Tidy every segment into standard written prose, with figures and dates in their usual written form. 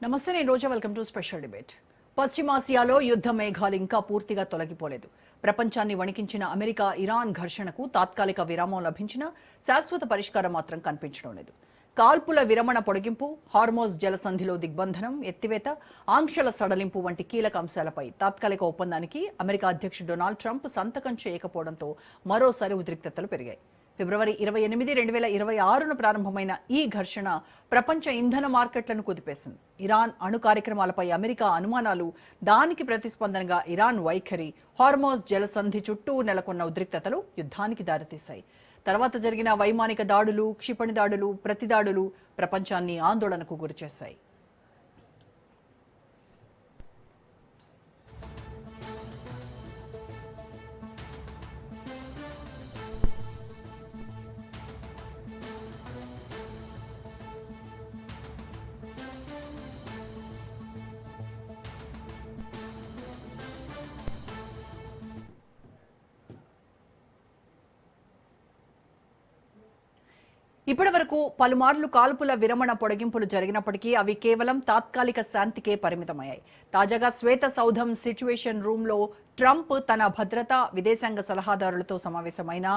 నమస్తే, నేను Roja. Welcome to special debate. పశ్చిమాసియాలో యుద్ధ మేఘాలు ఇంకా పూర్తిగా తొలగిపోలేదు. ప్రపంచాన్ని వణికించిన అమెరికా ఇరాన్ ఘర్షణకు తాత్కాలిక విరామం లభించినా శాశ్వత పరిష్కారం మాత్రం కనిపించడం లేదు. కాల్పుల విరమణ పొడిగింపు, హార్మోజ్ జలసంధిలో దిగ్బంధనం, ఎత్తివేత, ఆంక్షల సడలింపు వంటి కీలక అంశాలపై తాత్కాలిక ఒప్పందానికి అమెరికా అధ్యక్షుడు డొనాల్డ్ ట్రంప్ సంతకం చేయకపోవడంతో మరోసారి ఉద్రిక్తతలు పెరిగాయి. ఫిబ్రవరి 28, 2026న ప్రారంభమైన ఈ ఘర్షణ ప్రపంచ ఇంధన మార్కెట్లను కుదిపేసింది. ఇరాన్ అణు కార్యక్రమాలపై అమెరికా అనుమానాలు, దానికి ప్రతిస్పందనగా ఇరాన్ వైఖరి, హార్మోజ్ జలసంధి చుట్టూ నెలకొన్న ఉద్రిక్తతలు యుద్ధానికి దారితీశాయి. తర్వాత జరిగిన వైమానిక దాడులు, క్షిపణి దాడులు, ప్రతిదాడులు ప్రపంచాన్ని ఆందోళనకు గురిచేశాయి. ఇప్పటి వరకు పలుమార్లు కాల్పుల విరమణ పొడిగింపులు జరిగినప్పటికీ అవి కేవలం తాత్కాలిక శాంతికే పరిమితమయ్యాయి. తాజాగా శ్వేత సౌధం సిచ్యువేషన్ రూమ్లో ట్రంప్ తన భద్రతా, విదేశాంగ సలహాదారులతో సమావేశమైన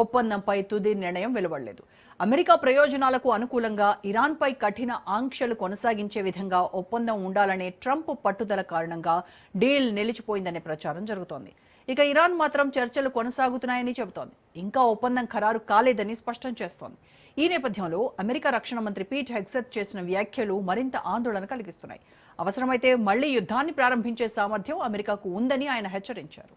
ఒప్పందంపై తుది నిర్ణయం వెలువడలేదు. అమెరికా ప్రయోజనాలకు అనుకూలంగా ఇరాన్పై కఠిన ఆంక్షలు కొనసాగించే విధంగా ఒప్పందం ఉండాలనే ట్రంప్ పట్టుదల కారణంగా డీల్ నిలిచిపోయిందనే ప్రచారం జరుగుతోంది. ఇక ఇరాన్ మాత్రం చర్చలు కొనసాగుతున్నాయని చెబుతోంది. ఇంకా ఒప్పందం ఖరారు కాలేదని స్పష్టం చేస్తోంది. ఈ నేపథ్యంలో అమెరికా రక్షణ మంత్రి పీట్ హెగ్సెత్ చేసిన వ్యాఖ్యలు మరింత ఆందోళన కలిగిస్తున్నాయి. అవసరమైతే మళ్లీ యుద్ధాన్ని ప్రారంభించే సామర్థ్యం అమెరికాకు ఉందని ఆయన హెచ్చరించారు.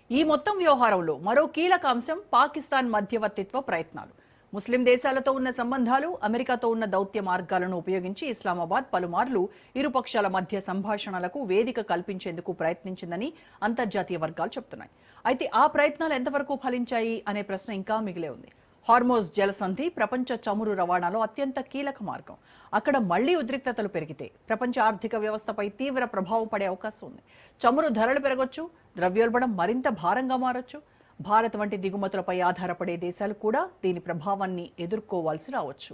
ఈ మొత్తం వ్యవహారంలో మరో కీలక అంశం పాకిస్తాన్ మధ్యవర్తిత్వ ప్రయత్నాలు. ముస్లిం దేశాలతో ఉన్న సంబంధాలు, అమెరికాతో ఉన్న దౌత్య మార్గాలను ఉపయోగించి ఇస్లామాబాద్ పలుమార్లు ఇరుపక్షాల మధ్య సంభాషణలకు వేదిక కల్పించేందుకు ప్రయత్నించిందని అంతర్జాతీయ వర్గాలు చెబుతున్నాయి. అయితే ఆ ప్రయత్నాలు ఎంతవరకు ఫలించాయి అనే ప్రశ్న ఇంకా మిగిలే ఉంది. హార్మోజ్ జలసంధి ప్రపంచ చమురు రవాణాలో అత్యంత కీలక మార్గం. అక్కడ మళ్లీ ఉద్రిక్తతలు పెరిగితే ప్రపంచ ఆర్థిక వ్యవస్థపై తీవ్ర ప్రభావం పడే అవకాశం ఉంది. చమురు ధరలు పెరగొచ్చు, ద్రవ్యోల్బణం మరింత భారంగా మారొచ్చు. భారత్ వంటి దిగుమతులపై ఆధారపడే దేశాలు కూడా దీని ప్రభావాన్ని ఎదుర్కోవాల్సి రావచ్చు.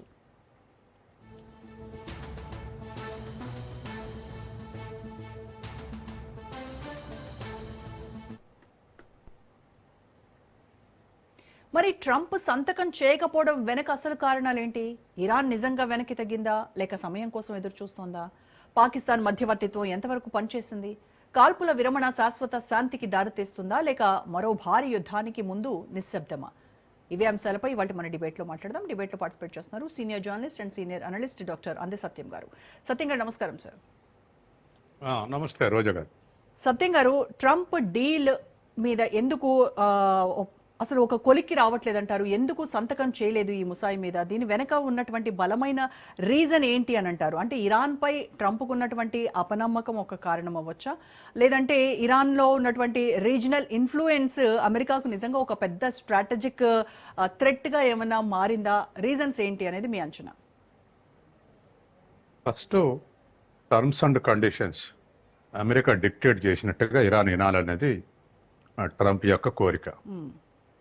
మరి ట్రంప్ సంతకం చేయకపోవడం వెనక అసలు కారణాలేంటి? ఇరాన్ నిజంగా వెనక్కి తగ్గిందా, లేక సమయం కోసం ఎదురు చూస్తోందా? పాకిస్తాన్ మధ్యవర్తిత్వం ఎంతవరకు పనిచేసింది? కాల్పుల విరమణ శాశ్వత శాంతికి దారితీస్తుందా, లేక మరో భారీ యుద్ధానికి ముందు నిశ్శబ్దమా? ఇవే అంశాలపై ఇవాళ మన డిబేట్లో మాట్లాడదాం. డిబేట్లో పార్టిసిపేట్ చేస్తున్నారు senior journalist and senior analyst doctor అందే సత్యం గారు. సత్యం గారు నమస్కారం సార్. నమస్తే రోజా గారు. సత్యం గారు, ట్రంప్ డీల్ మీద ఎందుకు అసలు ఒక కొలిక్కి రావట్లేదంటారు? ఎందుకు సంతకం చేయలేదు ఈ ముసాయి మీద? దీని వెనక ఉన్నటువంటి బలమైన రీజన్ ఏంటి అని అంటారు? అంటే ఇరాన్పై ట్రంప్కు ఉన్నటువంటి అపనమ్మకం ఒక కారణం అవ్వచ్చా, లేదంటే ఇరాన్లో ఉన్నటువంటి రీజనల్ ఇన్ఫ్లుయెన్స్ అమెరికాకు నిజంగా ఒక పెద్ద స్ట్రాటజిక్ థ్రెట్గా ఏమైనా మారిందా? రీజన్స్ ఏంటి అనేది మీ అంచనా? First, terms and conditions America dictate చేసినట్టుగా ఇరాన్ వినాలనేది ట్రంప్ యొక్క కోరిక.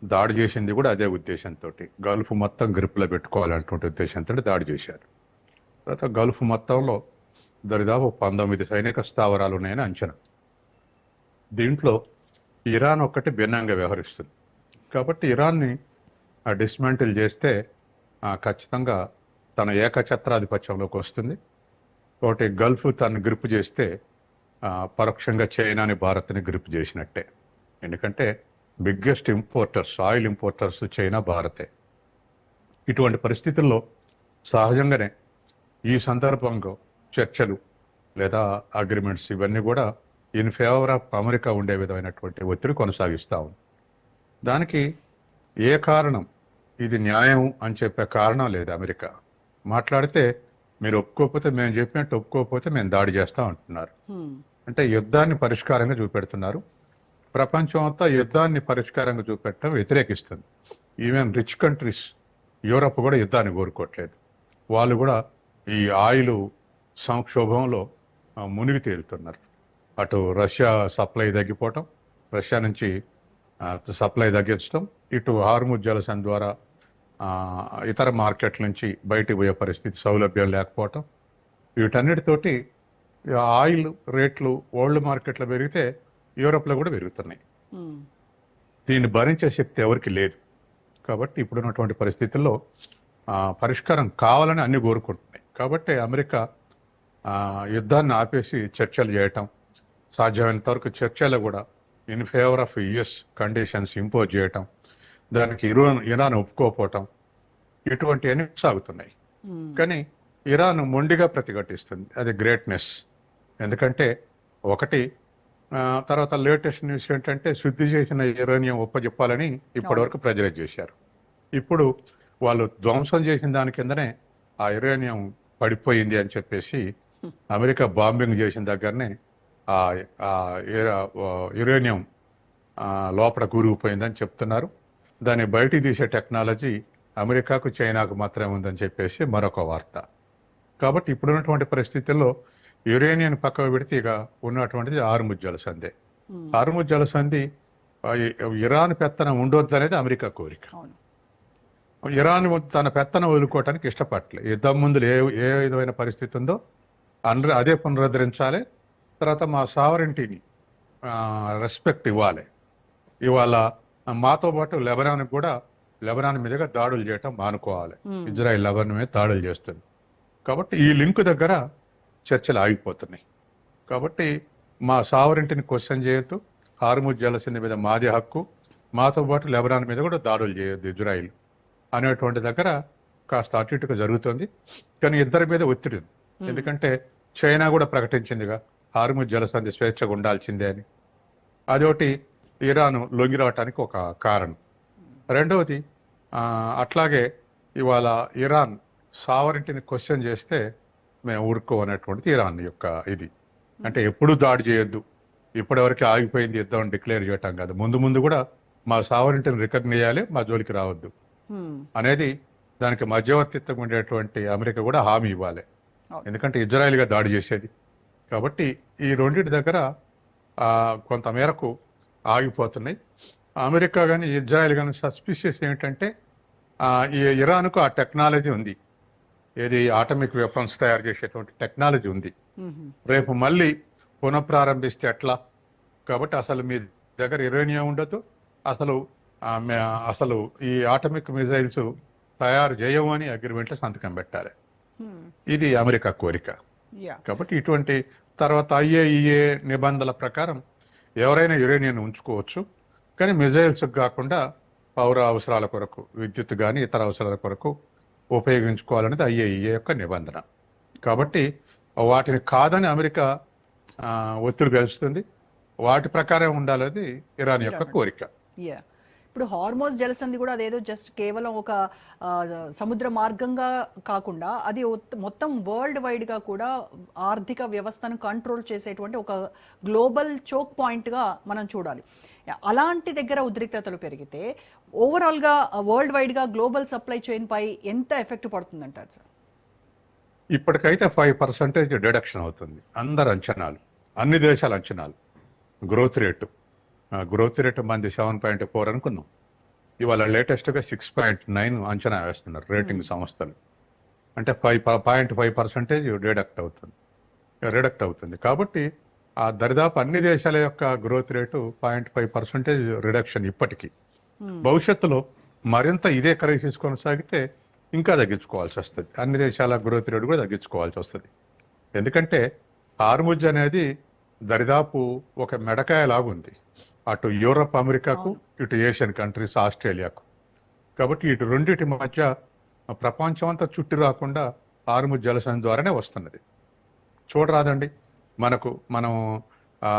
దాడి చేసింది కూడా అదే ఉద్దేశంతో, గల్ఫ్ మొత్తం గ్రిప్లో పెట్టుకోవాలన్నటువంటి ఉద్దేశంతో దాడి చేశారు. తర్వాత గల్ఫ్ మొత్తంలో దరిదాపు 19 సైనిక స్థావరాలు ఉన్నాయని అంచనా. దీంట్లో ఇరాన్ ఒక్కటి భిన్నంగా వ్యవహరిస్తుంది. కాబట్టి ఇరాన్ని డిస్మాంటిల్ చేస్తే ఖచ్చితంగా తన ఏకఛత్రాధిపత్యంలోకి వస్తుంది. ఒకటి గల్ఫ్ తను గ్రిప్ చేస్తే పరోక్షంగా చైనాని, భారత్ని గ్రిప్ చేసినట్టే. ఎందుకంటే biggest importers, oil importers China, భారతే. ఇటువంటి పరిస్థితుల్లో సహజంగానే ఈ సందర్భంలో చర్చలు లేదా అగ్రిమెంట్స్ ఇవన్నీ కూడా ఇన్ ఫేవర్ ఆఫ్ అమెరికా ఉండే విధమైనటువంటి ఒత్తిడి కొనసాగిస్తూ ఉంది. దానికి ఏ కారణం, ఇది న్యాయం అని చెప్పే కారణం లేదు. అమెరికా మాట్లాడితే మీరు ఒప్పుకోకపోతే మేము చెప్పినట్టు ఒప్పుకోకపోతే మేము దాడి చేస్తాం అంటున్నారు. అంటే యుద్ధాన్ని పరిష్కారంగా చూపెడుతున్నారు. ప్రపంచం అంతా యుద్ధాన్ని పరిష్కారంగా చూపెట్టడం వ్యతిరేకిస్తుంది. ఈవెన్ రిచ్ కంట్రీస్, యూరప్ కూడా యుద్ధాన్ని కోరుకోవట్లేదు. వాళ్ళు కూడా ఈ ఆయిల్ సంక్షోభంలో మునిగి తేలుతున్నారు. అటు రష్యా సప్లై తగ్గిపోవటం, రష్యా నుంచి సప్లై తగ్గించడం, ఇటు హార్ముజ్ జలసంధి ద్వారా ఇతర మార్కెట్ల నుంచి బయటికి పోయే పరిస్థితి, సౌలభ్యం లేకపోవటం, వీటన్నిటితోటి ఆయిల్ రేట్లు వరల్డ్ మార్కెట్లో పెరిగితే యూరోప్లో కూడా పెరుగుతున్నాయి. దీన్ని భరించే శక్తి ఎవరికి లేదు. కాబట్టి ఇప్పుడున్నటువంటి పరిస్థితుల్లో పరిష్కారం కావాలని అన్ని కోరుకుంటున్నాయి. కాబట్టి అమెరికా యుద్ధాన్ని ఆపేసి చర్చలు చేయటం, సాధ్యమైనంత వరకు చర్చలు కూడా in favour of US conditions impose చేయటం, దానికి ఇరాన్ ఒప్పుకోకపోవటం, ఇటువంటివన్నీ సాగుతున్నాయి. కానీ ఇరాన్ మొండిగా ప్రతిఘటిస్తుంది. అది గ్రేట్నెస్. ఎందుకంటే ఒకటి, తర్వాత లేటెస్ట్ న్యూస్ ఏంటంటే శుద్ధి చేసిన యురేనియం ఒప్పజెప్పాలని ఇప్పటివరకు ప్రెజరైజ్ చేశారు. ఇప్పుడు వాళ్ళు ధ్వంసం చేసిన దాని కిందనే ఆ యురేనియం పడిపోయింది అని చెప్పేసి అమెరికా బాంబింగ్ చేసిన దగ్గరనే ఆ యురేనియం లోపల కూరుకుపోయిందని చెప్తున్నారు. దాన్ని బయటికి తీసే టెక్నాలజీ అమెరికాకు, చైనాకు మాత్రమే ఉందని చెప్పేసి మరొక వార్త. కాబట్టి ఇప్పుడున్నటువంటి పరిస్థితుల్లో యురేనియం పక్కకు పెడితే ఇక ఉన్నటువంటిది హార్ముజ్ జలసంధి. హార్ముజ్ జలసంధి ఇరాన్ పెత్తనం ఉండొద్దు అనేది అమెరికా కోరిక. ఇరాన్ తన పెత్తనం వదులుకోవటానికి ఇష్టపడలే. యుద్ధం ముందు ఏ విధమైన పరిస్థితి ఉందో అదే పునరుద్ధరించాలి. తర్వాత మా సావరెంటీని రెస్పెక్ట్ ఇవ్వాలి. ఇవాళ మాతో పాటు లెబనాన్ మీదుగా దాడులు చేయటం మానుకోవాలి. ఇజ్రాయెల్ లెబనాన్ మీద దాడులు చేస్తుంది. కాబట్టి ఈ లింక్ దగ్గర చర్చలు ఆగిపోతున్నాయి. కాబట్టి మా సావరెంటీని క్వశ్చన్ చేయొద్దు, హార్ముజ్ జలసంధి మీద మాది హక్కు, మాతో పాటు లెబనాన్ మీద కూడా దాడులు చేయొద్దు ఇజ్రాయిల్ అనేటువంటి దగ్గర కాస్త అటు ఇటుగా జరుగుతుంది. కానీ ఇద్దరి మీద ఒత్తిడి ఉంది. ఎందుకంటే చైనా కూడా ప్రకటించిందిగా హార్ముజ్ జలసంధి స్వేచ్ఛగా ఉండాల్సిందే అని. అదొకటి ఇరాన్ లొంగి రావటానికి ఒక కారణం. రెండవది, అట్లాగే ఇవాళ ఇరాన్ సావరెంటీని క్వశ్చన్ చేస్తే మేము ఊరుకోవనేటువంటిది ఇరాన్ యొక్క ఇది. అంటే ఎప్పుడు దాడి చేయొద్దు, ఇప్పటివరకు ఆగిపోయింది యుద్ధం డిక్లేర్ చేయటం కాదు, ముందు ముందు కూడా మా సావరెంటీని రికగ్నైజ్ చేయాలి, మా జోలికి రావద్దు అనేది దానికి మధ్యవర్తిత్వం ఉండేటువంటి అమెరికా కూడా హామీ ఇవ్వాలి. ఎందుకంటే ఇజ్రాయెల్గా దాడి చేసేది. కాబట్టి ఈ రెండింటి దగ్గర కొంతమేరకు ఆగిపోతున్నాయి. అమెరికా కానీ ఇజ్రాయెల్ కానీ సస్పిషియస్ ఏంటంటే ఈ ఇరాన్కు ఆ టెక్నాలజీ ఉంది. ఏది ఆటమిక్ వెపన్స్ తయారు చేసేటువంటి టెక్నాలజీ ఉంది. రేపు మళ్ళీ పునఃప్రారంభిస్తే ఎట్లా? కాబట్టి అసలు మీ దగ్గర యురేనియం ఉండదు, అసలు ఈ ఆటమిక్ మిజైల్స్ తయారు చేయవు అని అగ్రిమెంట్లో సంతకం పెట్టాలి. ఇది అమెరికా కోరిక. కాబట్టి ఇటువంటి తర్వాత IAEA నిబంధనల ప్రకారం ఎవరైనా యురేనియం ఉంచుకోవచ్చు, కానీ మిజైల్స్ కాకుండా పౌర అవసరాల కొరకు, విద్యుత్ కానీ ఇతర అవసరాల కొరకు ఉపయోగించుకోవాలనేది IAEA యొక్క నిబంధన. కాబట్టి వాటిని కాదని అమెరికా ఒత్తిడి పెంచుతుంది. వాటి ప్రకారం ఉండాలది ఇరాన్ యొక్క కోరిక. ఇప్పుడు హార్మోజ్ జలసంధి కూడా అదేదో జస్ట్ కేవలం ఒక సముద్ర మార్గంగా కాకుండా అది మొత్తం వరల్డ్ వైడ్గా కూడా ఆర్థిక వ్యవస్థను కంట్రోల్ చేసేటువంటి ఒక గ్లోబల్ చోక్ పాయింట్గా మనం చూడాలి. అలాంటి దగ్గర ఉద్రిక్తతలు పెరిగితే ఓవరాల్గా వరల్డ్ వైడ్గా గ్లోబల్ సప్లై చైన్ పై ఎంత ఎఫెక్ట్ పడుతుందంటారు సార్? ఇప్పటికైతే 5% డిడక్షన్ అవుతుంది. అందరు అంచనాలు, అన్ని దేశాల అంచనాలు. గ్రోత్ రేటు మంది 7.4 అనుకున్నాం. ఇవాళ లేటెస్ట్గా 6.9 అంచనా వేస్తున్నారు రేటింగ్ సంస్థలు. అంటే 5.5% రిడక్ట్ అవుతుంది. కాబట్టి ఆ దరిదాపు అన్ని దేశాల యొక్క గ్రోత్ రేటు 0.5% రిడక్షన్ ఇప్పటికీ. భవిష్యత్తులో మరింత ఇదే క్రైసిస్ కొనసాగితే ఇంకా తగ్గించుకోవాల్సి వస్తుంది. అన్ని దేశాల గ్రోత్ రేటు కూడా తగ్గించుకోవాల్సి వస్తుంది. ఎందుకంటే హార్ముజ్ అనేది దరిదాపు ఒక మెడకాయ లాగుంది, అటు యూరప్ అమెరికాకు, ఇటు ఏషియన్ కంట్రీస్ ఆస్ట్రేలియాకు. కాబట్టి ఇటు రెండింటి మధ్య ప్రపంచం అంతా చుట్టి రాకుండా హార్ముజ్ జలసంధి ద్వారానే వస్తున్నది. చూడరాదండి, మనం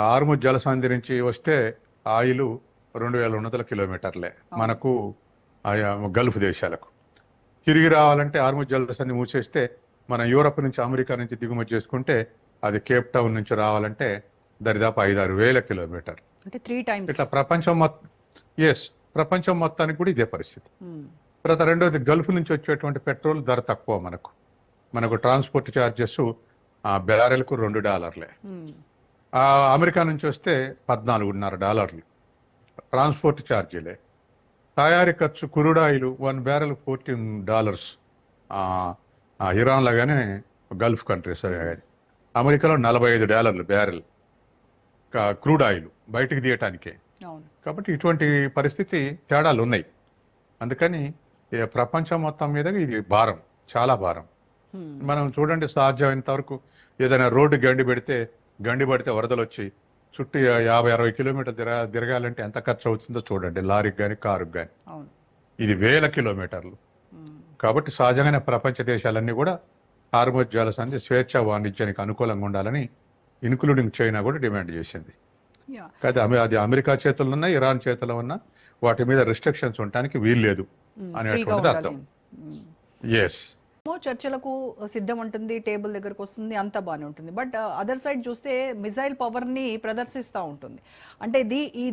హార్ముజ్ జలసంధి నుంచి వస్తే ఆయిల్ 2100 కిలోమీటర్లే మనకు గల్ఫ్ దేశాలకు. తిరిగి రావాలంటే హార్ముజ్ జలసంధి మూసేస్తే మన యూరప్ నుంచి అమెరికా నుంచి దిగుమతి చేసుకుంటే అది కేప్ టౌన్ నుంచి రావాలంటే దరిదాపు 5-6 వేల కిలోమీటర్లు. ఇట్లా ప్రపంచం మొత్తానికి కూడా ఇదే పరిస్థితి. తర్వాత రెండోది, గల్ఫ్ నుంచి వచ్చేటువంటి పెట్రోల్ ధర తక్కువ. మనకు ట్రాన్స్పోర్ట్ ఛార్జెస్ బ్యారెల్కు $2. ఆ, అమెరికా నుంచి వస్తే $14.5. ట్రాన్స్పోర్ట్ ఛార్జీలే. తయారీ ఖర్చు కురుడాయిలు 1 బ్యారెల్ $14. ఇరాన్ లాగానే గల్ఫ్ కంట్రీస్ కానీ అమెరికాలో $45 బ్యారెల్ క్రూడ్ ఆయిల్ బయటికి తీయటానికే. అవును. కాబట్టి ఇటువంటి పరిస్థితి తేడాలు ఉన్నాయి. అందుకని ప్రపంచం మొత్తం మీద ఇది భారం, చాలా భారం. మనం చూడండి, సాధ్యమైనంత వరకు ఏదైనా రోడ్డు గండి పడితే వరదలు వచ్చి చుట్టూ 50-60 కిలోమీటర్లు తిరగాలంటే ఎంత ఖర్చు అవుతుందో చూడండి, లారీకి కానీ కారుకి కానీ. అవును. ఇది 1000 కిలోమీటర్లు. కాబట్టి సహజంగానే ప్రపంచ దేశాలన్నీ కూడా హార్మోజ్ జలసంధి స్వేచ్ఛా వాణిజ్యానికి అనుకూలంగా ఉండాలని ఇన్క్లూడింగ్ చైనా కూడా డిమాండ్ చేసింది. Yeah. కాదు, అది అమెరికా చేతుల్లో ఉన్నా ఇరాన్ చేతుల్లో ఉన్నా వాటి మీద రిస్ట్రిక్షన్స్ ఉండటానికి వీల్లేదు ఫ్రీగా అనేటువంటిది అర్థం. ఉండాలి. ఎస్. చర్చలకు సిద్ధం ఉంటుంది, టేబుల్ దగ్గరకు వస్తుంది, అంతా బాగానే ఉంటుంది. బట్ అదర్ సైడ్ చూస్తే మిసైల్ పవర్ని ప్రదర్శిస్తూ ఉంటుంది. అంటే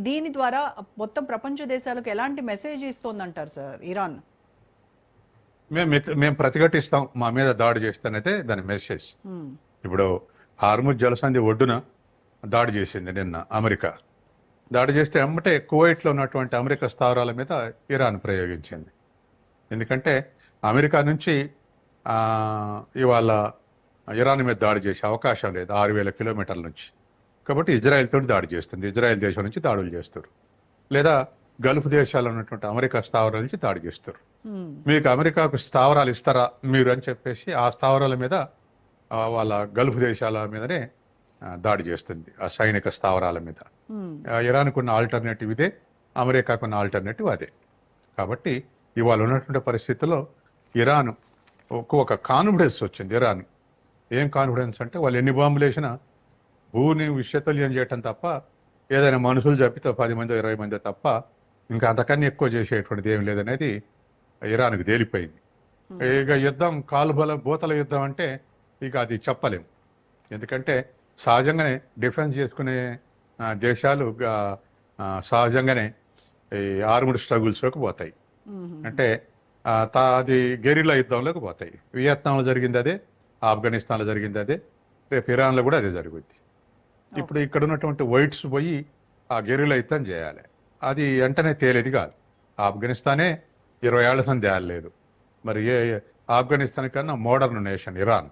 దీని ద్వారా మొత్తం ప్రపంచ దేశాలకు ఎలాంటి మెసేజ్ ఇస్తోందంటారు సార్ ఇరాన్? మేము ప్రతిఘటిస్తాం, మా మీద దాడి చేస్తానైతే దాని మెసేజ్. ఇప్పుడు హార్ముజ్ జలసంధి ఒడ్డున దాడి చేసింది నిన్న అమెరికా. దాడి చేస్తే అమ్మటే కువైట్లో ఉన్నటువంటి అమెరికా స్థావరాల మీద ఇరాన్ ప్రయోగించింది. ఎందుకంటే అమెరికా నుంచి ఇవాళ ఇరాన్ మీద దాడి చేసే అవకాశం లేదు 6000 కిలోమీటర్ల నుంచి. కాబట్టి ఇజ్రాయెల్ తోటి దాడి చేస్తుంది. ఇజ్రాయెల్ దేశం నుంచి దాడులు చేస్తారు, లేదా గల్ఫ్ దేశాల్లో ఉన్నటువంటి అమెరికా స్థావరాల నుంచి దాడి చేస్తారు. మీకు అమెరికాకు స్థావరాలు ఇస్తారా మీరు అని చెప్పేసి ఆ స్థావరాల మీద వాళ్ళ గల్ఫ్ దేశాల మీదనే దాడి చేస్తుంది, ఆ సైనిక స్థావరాల మీద. ఇరాన్కు ఉన్న ఆల్టర్నేటివ్ ఇదే, అమెరికాకు ఉన్న ఆల్టర్నేటివ్ అదే. కాబట్టి ఇవాళ ఉన్నటువంటి పరిస్థితుల్లో ఇరాన్ ఒక కాన్ఫిడెన్స్ వచ్చింది. ఇరాన్ ఏం కాన్ఫిడెన్స్ అంటే, వాళ్ళు ఎన్ని బాంబులు వేసినా భూని విషతుల్యం చేయటం తప్ప, ఏదైనా మనుషులు చంపితే 10 మంది 20 మంది తప్ప ఇంకా అంతకన్నా ఎక్కువ చేసేటువంటిది ఏం లేదనేది ఇరాన్కు తేలిపోయింది. ఇక యుద్ధం బూతల యుద్ధం అంటే ఇక అది చెప్పలేము. ఎందుకంటే సహజంగానే డిఫెన్స్ చేసుకునే దేశాలు సహజంగానే ఈ ఆర్మ్డ్ స్ట్రగుల్స్లోకి పోతాయి. అంటే అది గెరిల్లా యుద్ధంలోకి పోతాయి. వియత్నాంలో జరిగింది అదే, ఆఫ్ఘనిస్తాన్లో జరిగింది అదే, రేపు ఇరాన్లో కూడా అదే జరుగుద్ది. ఇప్పుడు ఇక్కడ ఉన్నటువంటి వైట్స్ పోయి ఆ గెరిల్లా యుద్ధం చేయాలి. అది వెంటనే తేలేది కాదు. ఆఫ్ఘనిస్తానే 20 ఏళ్ల సంది తేలలేదు. మరి ఆఫ్ఘనిస్తాన్ కన్నా మోడర్న్ నేషన్ ఇరాన్.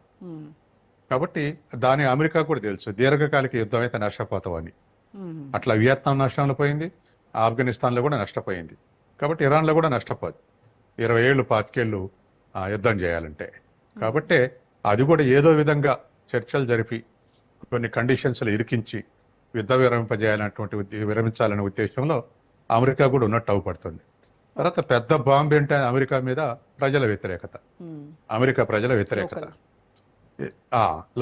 కాబట్టి దాని అమెరికా కూడా తెలుసు, దీర్ఘకాలిక యుద్ధం అయితే నష్టపోతామని. అట్లా వియత్నాం నష్టంలో పోయింది, ఆఫ్ఘనిస్తాన్లో కూడా నష్టపోయింది. కాబట్టి ఇరాన్లో కూడా నష్టపోదు 20 ఏళ్ళు 25 ఏళ్ళు యుద్ధం చేయాలంటే. కాబట్టి అది కూడా ఏదో విధంగా చర్చలు జరిపి కొన్ని కండిషన్స్లు ఇరికించి యుద్ధ విరమించాలనే ఉద్దేశంలో అమెరికా కూడా ఉన్నట్టు అవపడుతుంది. తర్వాత పెద్ద బాంబు ఏంటంటే అమెరికా మీద ప్రజల వ్యతిరేకత, అమెరికా ప్రజల వ్యతిరేకత,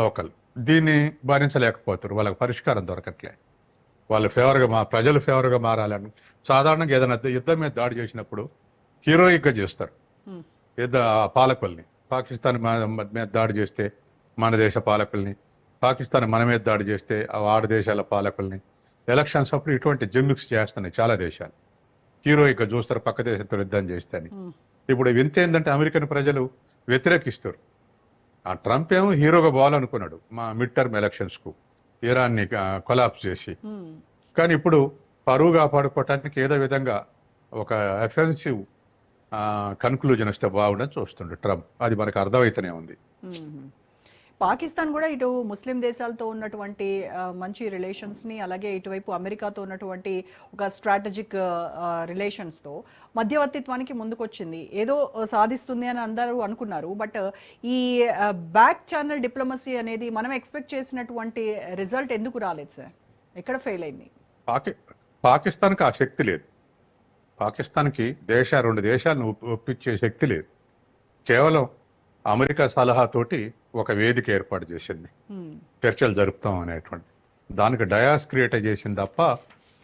లోకల్. దీన్ని భరించలేకపోతారు, వాళ్ళకి పరిష్కారం దొరకట్లే. వాళ్ళు ప్రజలు ఫేవర్గా మారాలని సాధారణంగా ఏదైనా యుద్ధం మీద దాడి చేసినప్పుడు హీరోయిక్గా చేస్తారు పాలకుల్ని. పాకిస్తాన్ మీద దాడి చేస్తే మన దేశ పాలకుల్ని, పాకిస్తాన్ మన మీద దాడి చేస్తే ఆరు దేశాల పాలకుల్ని, ఎలక్షన్స్ అప్పుడు ఇటువంటి జిమ్మిక్స్ చేస్తున్నాయి చాలా దేశాలు. హీరోయిక్గా చూస్తారు పక్క దేశంతో యుద్ధం చేస్తే. ఇప్పుడు వింత ఏంటంటే అమెరికన్ ప్రజలు వ్యతిరేకిస్తారు. ఆ ట్రంప్ ఏమో హీరోగా పోవాలనుకున్నాడు మా మిడ్ టర్మ్ ఎలక్షన్స్కు, ఇరాన్ని కొలాప్స్ చేసి. కానీ ఇప్పుడు పరువు కాపాడుకోవటానికి ఏదో విధంగా ఒక అఫెన్సివ్ కన్క్లూజన్ వస్తే బాగుండని చూస్తుండే ట్రంప్. అది మనకు అర్థమైతేనే ఉంది. పాకిస్తాన్ కూడా ఇటు ముస్లిం దేశాలతో ఉన్నటువంటి మంచి రిలేషన్స్ని, అలాగే ఇటువైపు అమెరికాతో ఉన్నటువంటి ఒక స్ట్రాటజిక్ రిలేషన్స్తో మధ్యవర్తిత్వానికి ముందుకొచ్చింది. ఏదో సాధిస్తుంది అని అందరూ అనుకున్నారు. బట్ ఈ బ్యాక్ ఛానల్ డిప్లొమసీ అనేది మనం ఎక్స్పెక్ట్ చేసినటువంటి రిజల్ట్ ఎందుకు రాలేదు సార్? ఎక్కడ ఫెయిల్ అయింది? పాకిస్తాన్కి ఆ శక్తి లేదు. పాకిస్తాన్కి రెండు దేశాలను ఒప్పించే శక్తి లేదు. కేవలం అమెరికా సలహాతోటి ఒక వేదిక ఏర్పాటు చేసింది, చర్చలు జరుపుతాం అనేటువంటి. దానికి డయాస్ క్రియేట్ చేసింది తప్ప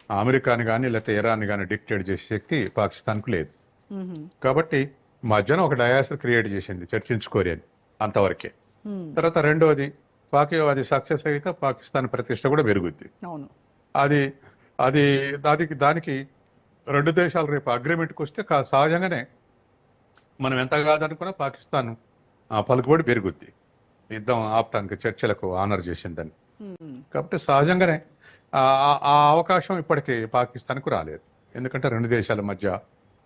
అమెరికాని కానీ లేకపోతే ఇరాన్ కానీ డిక్టేట్ చేసే శక్తి పాకిస్తాన్కు లేదు. కాబట్టి మధ్యన ఒక డయాస్ క్రియేట్ చేసింది, చర్చించుకోరి అని, అంతవరకే. తర్వాత రెండోది అది సక్సెస్ అయితే పాకిస్తాన్ ప్రతిష్ట కూడా పెరుగుద్ది. అది అది దానికి రెండు దేశాలు రేపు అగ్రిమెంట్కి వస్తే సహజంగానే మనం ఎంత కాదనుకున్నా పాకిస్తాన్ పలుకుబడి పెరుగుద్ది. యుద్ధం ఆపడానికి చర్చలకు ఆనర్ చేసిందని. మ్మ్. కాబట్టి సహజంగానే ఆ అవకాశం ఇప్పటికీ పాకిస్తాన్కు రాలేదు. ఎందుకంటే రెండు దేశాల మధ్య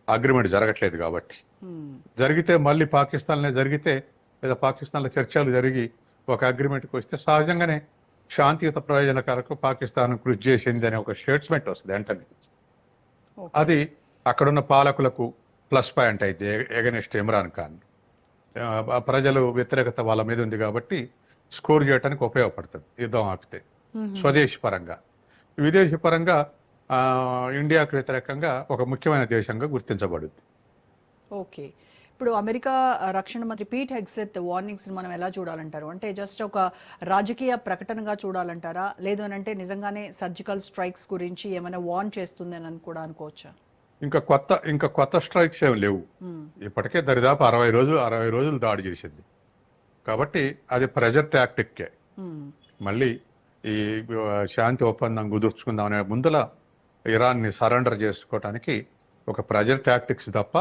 అగ్రిమెంట్ జరగట్లేదు కాబట్టి. మ్మ్. జరిగితే మళ్ళీ పాకిస్తాన్లో జరిగితే లేదా పాకిస్తాన్లో చర్చలు జరిగి ఒక అగ్రిమెంట్కి వస్తే సహజంగానే శాంతియుత ప్రయోజన కొరకు పాకిస్తాన్ కృషి చేసింది అనే ఒక స్టేట్మెంట్ వస్తుంది వెంటనే. ఓకే. అది అక్కడున్న పాలకులకు ప్లస్ పాయింట్ అయితే ఎగనెస్ట్ ఇమ్రాన్ ఖాన్. ఆ ప్రజలు వ్యతిరేకత వాళ్ళ మీద ఉంది కాబట్టి స్కోర్ చేయడానికి ఉపయోగపడుతుంది యుద్ధం ఆపితే. మ్మ్. స్వదేశీ పరంగా, విదేశీ పరంగా ఇండియాకు వ్యతిరేకంగా ఒక ముఖ్యమైన దేశంగా గుర్తించబడుద్ది. ఓకే. ఇప్పుడు అమెరికా రక్షణ మంత్రి పీట్ హెగ్సెత్ వార్నింగ్స్ మనం ఎలా చూడాలంటారు? అంటే జస్ట్ ఒక రాజకీయ ప్రకటనగా చూడాలంటారా, లేదు అని అంటే నిజంగానే సర్జికల్ స్ట్రైక్స్ గురించి ఏమైనా వార్న్ చేస్తుంది అని కూడా అనుకోవచ్చా? ఇంకా కొత్త స్ట్రైక్స్ ఏమి లేవు. మ్మ్. ఇప్పటికే దరిదాపు 60 రోజులు దాడి చేసింది కాబట్టి అది ప్రెజర్ టాక్టిక్కే. మ్మ్. మళ్ళీ ఈ శాంతి ఒప్పందం కుదుర్చుకుందాం అనే ముందల ఇరాన్ని సరెండర్ చేసుకోవటానికి ఒక ప్రెజర్ టాక్టిక్స్ తప్ప,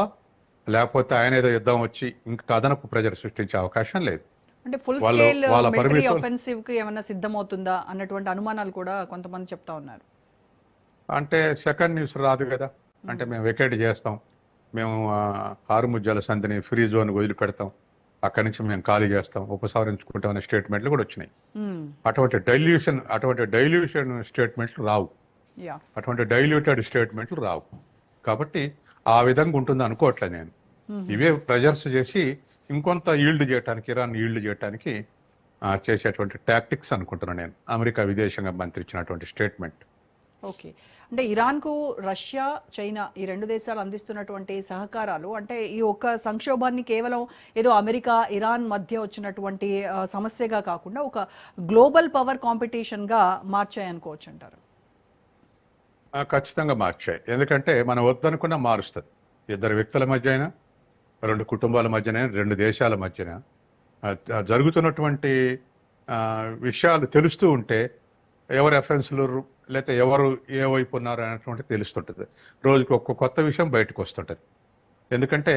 లేకపోతే ఆయన ఏదో యుద్ధం వచ్చి ఇంకా అదనపు ప్రెజర్ సృష్టించే అవకాశం లేదు. అంటే ఫుల్ వాళ్ళు స్కేల్ వాళ్ళ మిలిటరీ పర్మిషన్ ఆఫెన్సివ్ కి ఏమైనా సిద్ధమవుతుందా అన్నటువంటి అనుమానాలు కూడా కొంతమంది చెప్తా ఉన్నారు. అంటే సెకండ్ న్యూస్ రాదు కదా. అంటే మేము వెకేట్ చేస్తాం, మేము హార్ముజ్ జలసంధిని ఫ్రీ జోన్ వదిలిపెడతాం, అక్కడి నుంచి మేము ఖాళీ చేస్తాం, ఉపసంహరించుకుంటాం అనే స్టేట్మెంట్లు కూడా వచ్చినాయి. మ్మ్. అటువంటి డైల్యూషన్ స్టేట్మెంట్లు రావు, యా. అటువంటి డైల్యూటెడ్ స్టేట్మెంట్లు రావు. కాబట్టి ఆ విధంగా ఉంటుంది అనుకోవట్లేదు నేను. మ్మ్. ఇవే ప్రెజర్స్ చేసి ఇంకొంత ఈల్డ్ చేయడానికి, ఇరాన్ ఈల్డ్ చేయడానికి చేసేటువంటి టాక్టిక్స్ అనుకుంటున్నాను నేను, అమెరికా విదేశాంగ మంత్రి ఇచ్చినటువంటి స్టేట్మెంట్. ఓకే. అంటే ఇరాన్కు రష్యా, చైనా ఈ రెండు దేశాలు అందిస్తున్నటువంటి సహకారాలు అంటే ఈ ఒక్క సంక్షోభాన్ని కేవలం ఏదో అమెరికా ఇరాన్ మధ్య వచ్చినటువంటి సమస్యగా కాకుండా ఒక గ్లోబల్ పవర్ కాంపిటీషన్గా మార్చాయనుకోవచ్చు అంటారు? ఖచ్చితంగా మార్చాయి. ఎందుకంటే మనం వద్దనుకున్నా మారుస్తుంది. ఇద్దరు వ్యక్తుల మధ్య అయినా, రెండు కుటుంబాల మధ్యనే, రెండు దేశాల మధ్యన జరుగుతున్నటువంటి విషయాలు తెలుస్తూ ఉంటే ఎవరు అఫెన్స్లు లేకపోతే ఎవరు ఏ వైపు ఉన్నారు అనేటువంటి తెలుస్తుంటుంది. రోజుకి ఒక్క కొత్త విషయం బయటకు వస్తుంటుంది. ఎందుకంటే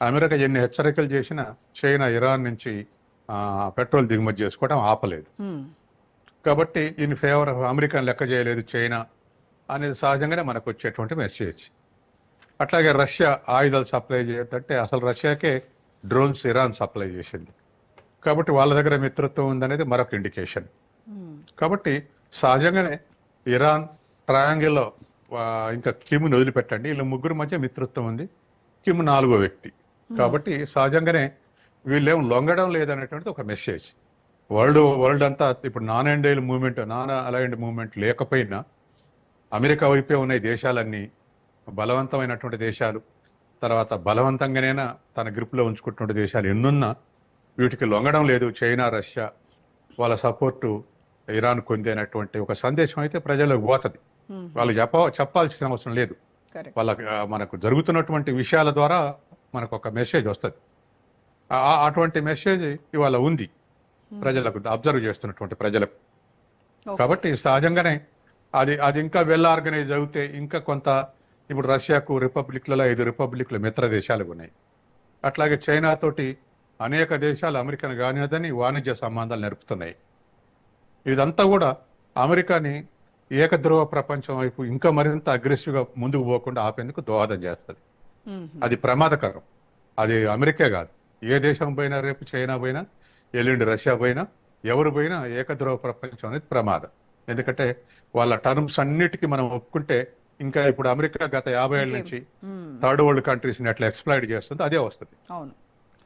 అమెరికా ఎన్ని హెచ్చరికలు చేసినా చైనా ఇరాన్ నుంచి పెట్రోల్ దిగుమతి చేసుకోవడం ఆపలేదు. మ్మ్. కాబట్టి ఇన్ ఫేవర్ ఆఫ్ అమెరికన్ లెక్క చేయలేదు చైనా అనేది సహజంగానే మనకు వచ్చేటువంటి మెసేజ్. అట్లాగే రష్యా ఆయుధాలు సప్లై చేయొద్దంటే అసలు రష్యాకే డ్రోన్స్ ఇరాన్ సప్లై చేసింది కాబట్టి వాళ్ళ దగ్గర మిత్రత్వం ఉందనేది మరొక ఇండికేషన్. మ్మ్. కాబట్టి సహజంగానే ఇరాన్ ట్రయాంగిల్లో ఇంకా కిమ్ని వదిలిపెట్టండి, వీళ్ళ ముగ్గురు మధ్య మిత్రత్వం ఉంది, కిమ్ 4వ వ్యక్తి. కాబట్టి సహజంగానే వీళ్ళేం లొంగడం లేదనేటువంటిది ఒక మెసేజ్. వరల్డ్ అంతా ఇప్పుడు నాన్ అలైన్డ్ మూవ్మెంట్ లేకపోయినా అమెరికా వైపే ఉన్న దేశాలన్నీ బలవంతమైనటువంటి దేశాలు, తర్వాత బలవంతంగానైనా తన గ్రిప్లో ఉంచుకుంటున్న దేశాలు ఎన్నున్నా వీటికి లొంగడం లేదు. చైనా, రష్యా వాళ్ళ సపోర్టు ఇరాన్ కొందేనటువంటి ఒక సందేశం అయితే ప్రజలకు పోతుంది. మ్మ్. వాళ్ళు చెప్పాల్సిన అవసరం లేదు. కరెక్ట్. వాళ్ళ మనకు జరుగుతున్నటువంటి విషయాల ద్వారా మనకు ఒక మెసేజ్ వస్తుంది. అటువంటి మెసేజ్ ఇవాళ ఉంది ప్రజలకు, అబ్జర్వ్ చేస్తున్నటువంటి ప్రజలకు. ఓకే. కాబట్టి సహజంగానే అది ఇంకా వెల్ ఆర్గనైజ్ అవుతే ఇంకా కొంత, ఇప్పుడు రష్యాకు రిపబ్లిక్లలో 5 రిపబ్లిక్లు మిత్ర దేశాలు ఉన్నాయి. అట్లాగే చైనా తోటి అనేక దేశాలు అమెరికాను కానిదని వాణిజ్య సంబంధాలు నెరుపుతున్నాయి. ఇదంతా కూడా అమెరికాని ఏకధ్రువ ప్రపంచం వైపు ఇంకా మరింత అగ్రెసివ్గా ముందుకు పోకుండా ఆపేందుకు దోహదం చేస్తుంది. మ్మ్. అది ప్రమాదకరం. అది అమెరికా కాదు, ఏ దేశం పోయినా, రేపు చైనా పోయినా, ఎల్లుండి రష్యా పోయినా, ఎవరు పోయినా ఏకధ్రువ ప్రపంచం అనేది ప్రమాదం. ఎందుకంటే వాళ్ళ టర్మ్స్ అన్నిటికీ మనం ఒప్పుకుంటే ఇంకా ఇప్పుడు అమెరికా గత 50 ఏళ్ళ నుంచి మ్మ్. థర్డ్ వరల్డ్ కంట్రీస్ని ఎట్లా ఎక్స్ప్లాయిట్ చేస్తుందో అదే వస్తుంది. అవును.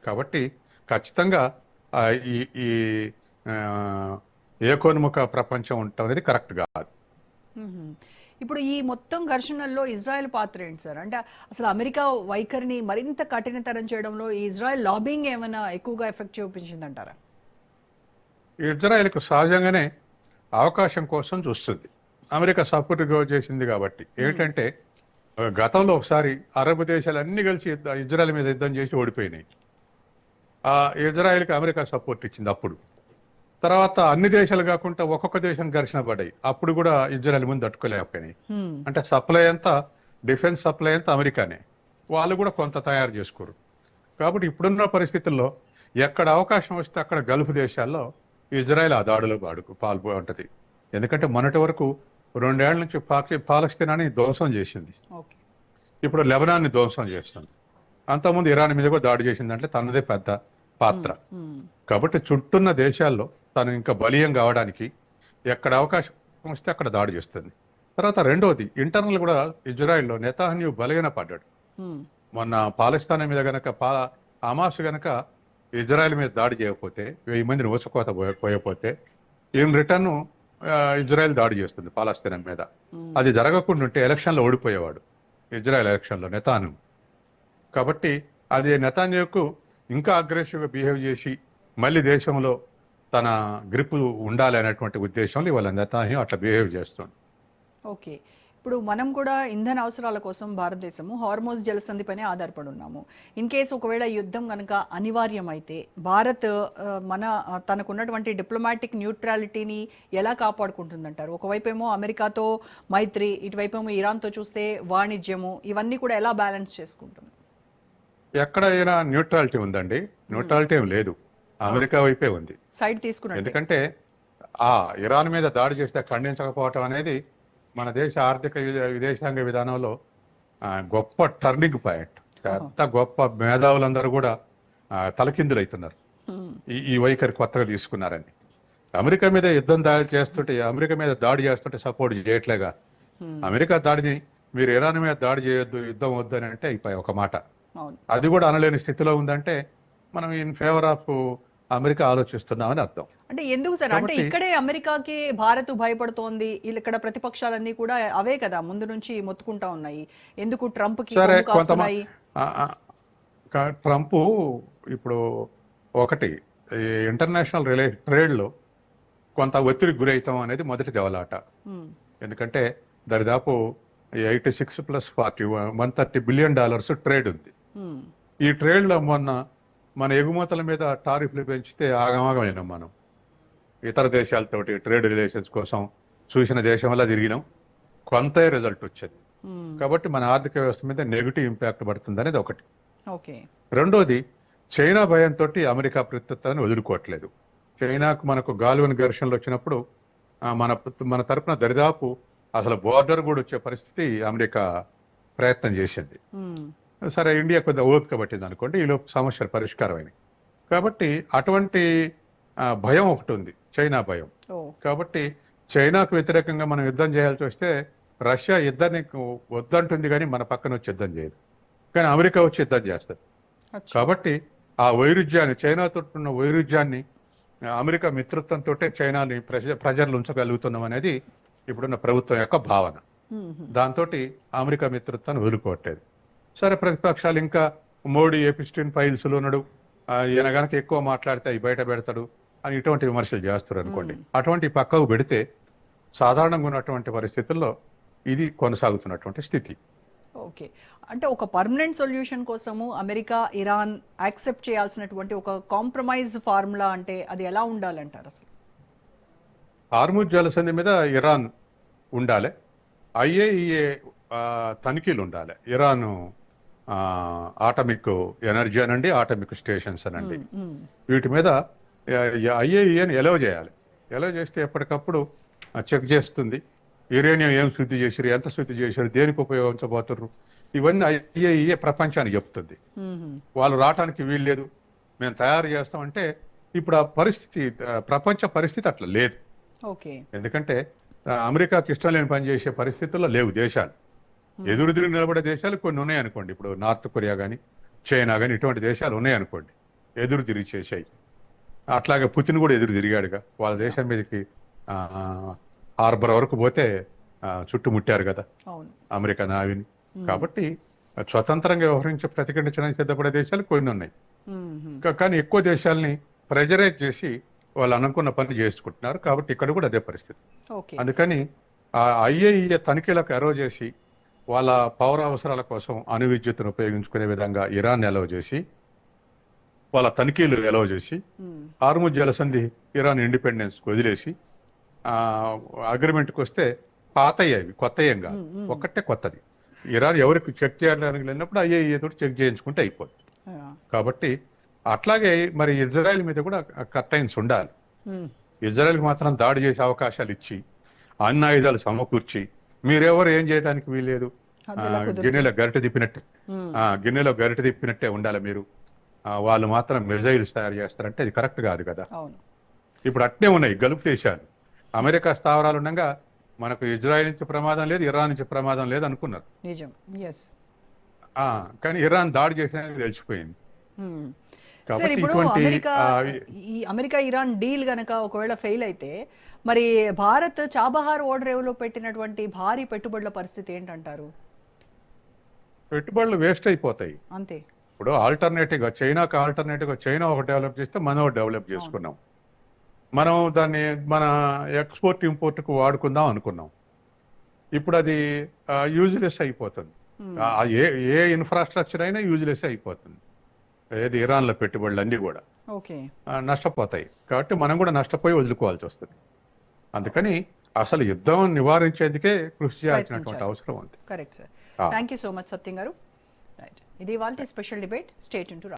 కాబట్టి ఖచ్చితంగా ఈ ఈ ఏకోన్ముఖ ప్రపంచం ఉండటం అనేది కరెక్ట్ కాదు. మ్మ్. ఇప్పుడు ఈ మొత్తం ఘర్షణల్లో ఇజ్రాయెల్ పాత్ర ఏంటి సార్? అంటే అసలు అమెరికా వైఖరిని మరింత కఠినతరం చేయడంలో ఈ ఇజ్రాయెల్ లాబింగ్ ఏమైనా ఎక్కువగా ఎఫెక్ట్ చూపించిందంటారా? ఇజ్రాయెల్కు సహజంగానే అవకాశం కోసం చూస్తుంది. అమెరికా సపోర్ట్ చేసింది కాబట్టి. ఏంటంటే గతంలో ఒకసారి అరబ్ దేశాలు అన్ని కలిసి ఇజ్రాయెల్ మీద యుద్ధం చేసి ఓడిపోయినాయి. ఇజ్రాయెల్కి అమెరికా సపోర్ట్ ఇచ్చింది అప్పుడు. తర్వాత అన్ని దేశాలు కాకుండా ఒక్కొక్క దేశం ఘర్షణ పడ్డాయి, అప్పుడు కూడా ఇజ్రాయెల్ ముందు తట్టుకోలేకపోయినాయి. అంటే సప్లై అంతా, డిఫెన్స్ సప్లై అంతా అమెరికానే, వాళ్ళు కూడా కొంత తయారు చేసుకోరు. కాబట్టి ఇప్పుడున్న పరిస్థితుల్లో ఎక్కడ అవకాశం వస్తే అక్కడ గల్ఫ్ దేశాల్లో ఇజ్రాయెల్ ఆ దాడిలో పాల్గొంటది. ఎందుకంటే మొన్నటి వరకు 2 ఏళ్ల నుంచి పాలస్తీనాని ధ్వంసం చేసింది. ఓకే. ఇప్పుడు లెబనాన్ని ధ్వంసం చేస్తుంది. అంతకుముందు ఇరాన్ మీద కూడా దాడి చేసిందంటే తనదే పెద్ద పాత్ర. మ్మ్. కాబట్టి చుట్టూన్న దేశాల్లో తను ఇంకా బలీయం కావడానికి ఎక్కడ అవకాశం వస్తే అక్కడ దాడి చేస్తుంది. తర్వాత రెండోది ఇంటర్నల్ కూడా ఇజ్రాయెల్లో నెతాన్యాహు బలహీన పడ్డాడు. మ్మ్. మొన్న పాలస్తీనా మీద గనక హమాస్ గనక ఇజ్రాయెల్ మీద దాడి చేయకపోతే 1000 మందిని ఊచకోత పోయకపోతే ఇన్ రిటర్న్ ఇజ్రాయెల్ దాడి చేస్తుంది పాలస్తీనా మీద. మ్మ్. అది జరగకుండా ఉంటే ఎలక్షన్లో ఓడిపోయేవాడు ఇజ్రాయెల్ ఎలక్షన్లో నెతాన్యాహు. కాబట్టి అది నెతాన్యాహుకు ఇంకా అగ్రెసివ్గా బిహేవ్ చేసి మళ్ళీ దేశంలో తన గ్రిప్ ఉండాలి అనేటువంటి ఉద్దేశంలో ఇవాళ నెతాన్యాహు అట్లా బిహేవ్ చేస్తుంది. ఓకే. ఇప్పుడు మనం కూడా ఇంధన అవసరాల కోసం భారతదేశము హార్మోజ్ జలసంధి పైనే ఆధారపడి ఉన్నాము. ఇన్ కేసు ఒకవేళ యుద్ధం కనుక అనివార్యమైతే భారత్ తనకున్నటువంటి డిప్లొమాటిక్ న్యూట్రాలిటీని ఎలా కాపాడుకుంటుందంటారు? ఒకవైపేమో అమెరికాతో మైత్రి, ఇటువైపేమో ఇరాన్తో చూస్తే వాణిజ్యము, ఇవన్నీ కూడా ఎలా బ్యాలెన్స్ చేసుకుంటుంది? ఎక్కడైనా న్యూట్రాలిటీ ఉందండి? న్యూట్రాలిటీ ఏం లేదు, అమెరికా వైపే ఉంది. సైడ్ తీసుకున్నట్టు. ఎందుకంటే ఇరాన్ మీద దాడి చేస్తే ఖండించకపోవటం అనేది మన దేశ ఆర్థిక విదేశాంగ విధానంలో గొప్ప టర్నింగ్ పాయింట్. పెద్ద గొప్ప మేధావులందరూ కూడా తలకిందులవుతున్నారు ఈ వైఖరి కొత్తగా తీసుకున్నారని. అమెరికా మీద అమెరికా మీద దాడి చేస్తుంటే సపోర్ట్ చేయట్లేగా. అమెరికా దాడిని మీరు ఇరాన్ మీద దాడి చేయొద్దు, యుద్ధం వద్దు అని అంటే ఒక మాట. అది కూడా అనలేని స్థితిలో ఉందంటే మనం ఇన్ ఫేవర్ ఆఫ్ అమెరికా ఆలోచిస్తున్నామని అర్థం. అంటే ఎందుకు సార్? అంటే ఇక్కడే అమెరికాకి భారత్ భయపడుతోంది, ఇక్కడ ప్రతిపక్షాలన్నీ కూడా అవే కదా ముందు నుంచి మొత్తుకుంటా ఉన్నాయి. ఎందుకు ట్రంప్ కి కాస్తున్నాయి? ట్రంప్ ఇప్పుడు ఒకటి ఇంటర్నేషనల్ ట్రేడ్ లో కొంత ఒత్తిడికి గురవుతాం అనేది మొదటి దెవలాట. ఎందుకంటే దరిదాపు 86 + 40 $130 బిలియన్ ట్రేడ్ ఉంది. ఈ ట్రేడ్ లో మన ఎగుమతుల మీద టారిఫ్లు పెంచితే ఆగమాగమైనాం. మనం ఇతర దేశాలతోటి ట్రేడ్ రిలేషన్స్ కోసం చూసిన దేశం వల్ల తిరిగినాం, కొంత రిజల్ట్ వచ్చేది. కాబట్టి మన ఆర్థిక వ్యవస్థ మీద నెగిటివ్ ఇంపాక్ట్ పడుతుంది అనేది ఒకటి. రెండోది చైనా భయంతో అమెరికా ప్రత్యుత్తరాన్ని వదులుకోవట్లేదు. చైనాకు మనకు గాల్వన్ ఘర్షణలు వచ్చినప్పుడు మన తరపున దరిదాపు అసలు బోర్డర్ కూడా వచ్చే పరిస్థితి అమెరికా ప్రయత్నం చేసింది. సరే, ఇండియా కొద్దిగా ఓపిక పట్టింది అనుకోండి, ఈలోపు సమస్యలు పరిష్కారం అయినాయి. కాబట్టి అటువంటి భయం ఒకటి ఉంది, చైనా భయం. కాబట్టి చైనాకు వ్యతిరేకంగా మనం యుద్ధం చేయాల్సి వస్తే రష్యా యుద్ధాన్ని వద్దంటుంది కానీ మన పక్కన వచ్చి యుద్ధం చేయదు, కానీ అమెరికా వచ్చి యుద్ధం చేస్తుంది. కాబట్టి ఆ వైరుధ్యాన్ని, చైనాతో ఉన్న వైరుధ్యాన్ని అమెరికా మిత్రత్వంతో చైనాని ప్రజలు ఉంచగలుగుతున్నాం అనేది ఇప్పుడున్న ప్రభుత్వం యొక్క భావన. దాంతో అమెరికా మిత్రత్వాన్ని వదులుకోవట్లేదు. సరే, ప్రతిపక్షాలు ఇంకా మోడీ ఎపిస్టిన్ ఫైల్స్లో ఉన్నాడు, ఈయన గనక ఎక్కువ మాట్లాడితే అవి బయట పెడతాడు అని ఇటువంటి విమర్శలు చేస్తారు అనుకోండి. అటువంటి పక్కకు పెడితే సాధారణంగా ఉన్నటువంటి పరిస్థితుల్లో ఇది కొనసాగుతున్నటువంటి స్థితి. ఓకే. అంటే ఒక పర్మనెంట్ సొల్యూషన్ కోసము అమెరికా, ఇరాన్ యాక్సెప్ట్ చేయాల్సినటువంటి ఒక కాంప్రమైజ్ ఫార్ములా అంటే అది ఎలా ఉండాలంటారు అసలు? హార్ముజ్ జలసంధి మీద ఇరాన్ ఉండాలి, IAEA తనిఖీలు ఉండాలి. ఇరాన్ ఆటమిక్ ఎనర్జీ అనండి, ఆటమిక్ స్టేషన్స్ అనండి, వీటి మీద IAEAని ఎలవ్ చేయాలి. ఎలవ్ చేస్తే ఎప్పటికప్పుడు చెక్ చేస్తుంది. యురేనియం ఏం శుద్ధి చేశారు, ఎంత శుద్ధి చేశారు, దేనికి ఉపయోగించబోతున్నారు, ఇవన్నీ IAEA ప్రపంచానికి చెప్తుంది. వాళ్ళు రావటానికి వీల్లేదు, మేము తయారు చేస్తామంటే ఇప్పుడు ఆ పరిస్థితి, ప్రపంచ పరిస్థితి అట్లా లేదు. ఎందుకంటే అమెరికాకి ఇష్టం లేని పని చేసే పరిస్థితుల్లో లేవు దేశాలు. ఎదురు తిరిగి నిలబడే దేశాలు కొన్ని ఉన్నాయి అనుకోండి. ఇప్పుడు నార్త్ కొరియా కానీ, చైనా కానీ, ఇటువంటి దేశాలు ఉన్నాయి అనుకోండి, ఎదురు తిరిగి చేసాయి. అట్లాగే పుతిన్ కూడా ఎదురు తిరిగాడుగా, వాళ్ళ దేశం మీదకి హార్బర్ వరకు పోతే చుట్టుముట్టారు కదా అమెరికా నావిని. కాబట్టి స్వతంత్రంగా వ్యవహరించి ప్రతిఘటించడానికి సిద్ధపడే దేశాలు కొన్ని ఉన్నాయి. కానీ ఎక్కువ దేశాలని ప్రెజరైజ్ చేసి వాళ్ళు అనుకున్న పని చేసుకుంటున్నారు. కాబట్టి ఇక్కడ కూడా అదే పరిస్థితి. అందుకని IAEA తనిఖీలకు ఎరవ చేసి వాళ్ళ పౌర అవసరాల కోసం అణు విద్యుత్తును ఉపయోగించుకునే విధంగా ఇరాన్ ఎలవ్ చేసి, వాళ్ళ తనిఖీలు ఎలవ్ చేసి, హార్ముజ్ జలసంధి ఇరాన్ ఇండిపెండెన్స్ వదిలేసి అగ్రిమెంట్కి వస్తే పాతయ్యేవి, కొత్త ఏం కాదు, ఒక్కటే కొత్తది. ఇరాన్ ఎవరికి చెక్ చేయాలని వెళ్ళినప్పుడు IAEA తోటి చెక్ చేయించుకుంటే అయిపోతుంది. కాబట్టి అట్లాగే మరి ఇజ్రాయెల్ మీద కూడా కర్టైన్స్ ఉండాలి. ఇజ్రాయెల్కి మాత్రం దాడి చేసే అవకాశాలు ఇచ్చి అన్ని ఆయుధాలు సమకూర్చి మీరెవరు ఏం చేయడానికి వీల్లేదు, గిన్నెలో గరిటె తిప్పినట్టే గిన్నెలో గరిటె తిప్పినట్టే ఉండాలి మీరు, వాళ్ళు మాత్రం మిజైల్స్ తయారు చేస్తారంటే అది కరెక్ట్ కాదు కదా. ఇప్పుడు అట్నే ఉన్నాయి గల్ఫ్ దేశాలు, అమెరికా స్థావరాలు ఉండగా మనకు ఇజ్రాయెల్ నుంచి ప్రమాదం లేదు, ఇరాన్ నుంచి ప్రమాదం లేదు అనుకున్నారు. కానీ ఇరాన్ దాడి చేసినది తెలిసిపోయింది. సార్ ఇప్పుడు అమెరికా ఇరాన్ డీల్ గనక ఒకవేళ ఫెయిల్ అయితే మరి భారత్ చాబహార్ ఓడరేవులో పెట్టినటువంటి భారీ పెట్టుబడుల పరిస్థితి ఏంటంటారు? పెట్టుబడులు వేస్ట్ అయిపోతాయి అంతే. ఇప్పుడు ఆల్టర్నేటివ్ గా చైనా ఒక డెవలప్ చేస్తే మనం ఒక డెవలప్ చేసుకున్నాం. మనం దాన్ని మన ఎక్స్పోర్ట్ ఇంపోర్ట్ కు వాడుకుందాం అనుకున్నాం. ఇప్పుడు అది యూజ్లెస్ అయిపోతుంది. ఏ ఇన్ఫ్రాస్ట్రక్చర్ అయినా యూజ్లెస్ అయిపోతుంది. ఏది ఇరాన్లో పెట్టుబడులు అన్నీ కూడా నష్టపోతాయి. కాబట్టి మనం కూడా నష్టపోయి వదులుకోవాల్సి వస్తుంది. అందుకని అసలు యుద్ధం నివారించేందుకే కృషి చేయాల్సినటువంటి అవసరం ఉంది. Correct sir. Thank you so much Satyam గారు. ఇది ఇవాల్టి special debate. Stay tuned to